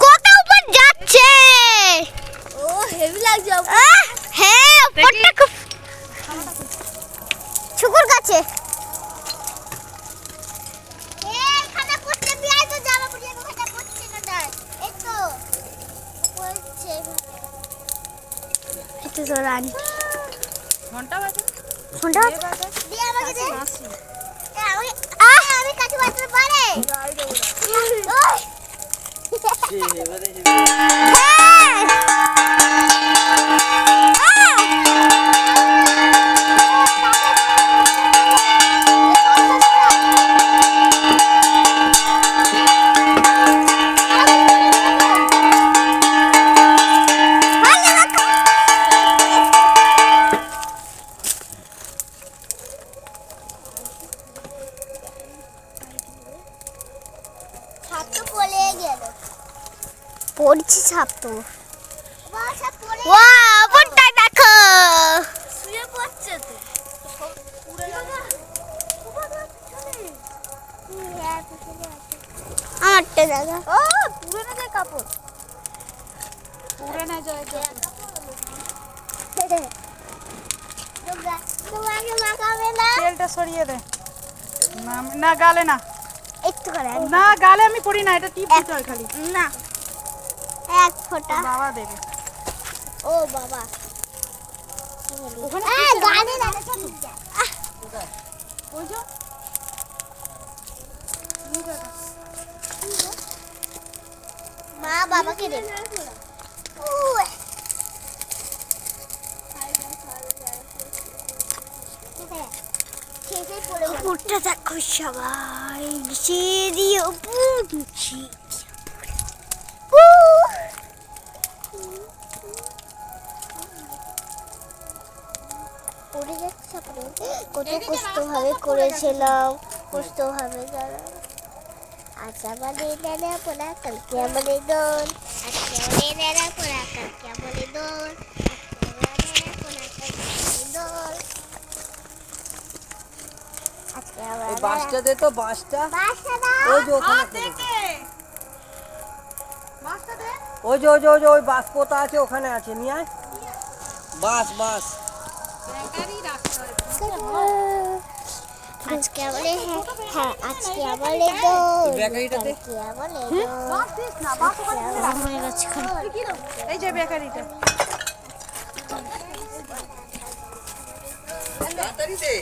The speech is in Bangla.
কত উপর যাচ্ছে, ও হেভি লাগছে। হ্যাঁ উপরটা খুব শুকুর গাছে। ঘন্টা বাজে, ফোনটা দিয়ে আমাকে দে। আমি কাছে বাজতে পারে। পড়ছি ছাপ তো। ওয়াটা দেখো, শুয়ে পড়ছে তো। আমারটা দেখা। ও পুরো না যায় কাপড়, পুরো না যায় তোমাকে মাখাবে না। তেলটা সরিয়ে দে। না গালে না, একটু করে না গালে আমি পড়ি না, এটা টিপ দিতে হয় খালি। না, এক ফোঁটা। বাবা দেবে। ও বাবা, ওখানে গানে না। ওই যে মা বাবাকে দে। উপরটা দেখো সবাই, সিঁড়িও বুঝছি। কত কষ্ট ভাবে করেছিলাম, কষ্ট ভাবে যারা। আজ আমাদের নেনা পড়া, কালকে আমাদের দোল। আজকে আমাদের নেনা পড়া, কালকে আমাদের দোল। ওই বাসটা দে তো, বাসটা ওই যে ওখানে ওই যে ওই যে ওই যে ওই বাস পোতা আছে, ওখানে আছে, নিয়ে আয়। বাস বাস আজকে আমাদের, হ্যাঁ আজকে আমাদের দোল, বেকারিটাতে কালকে আমাদের দোল। এই যে বেকারিটা। তাড়াতাড়ি দে।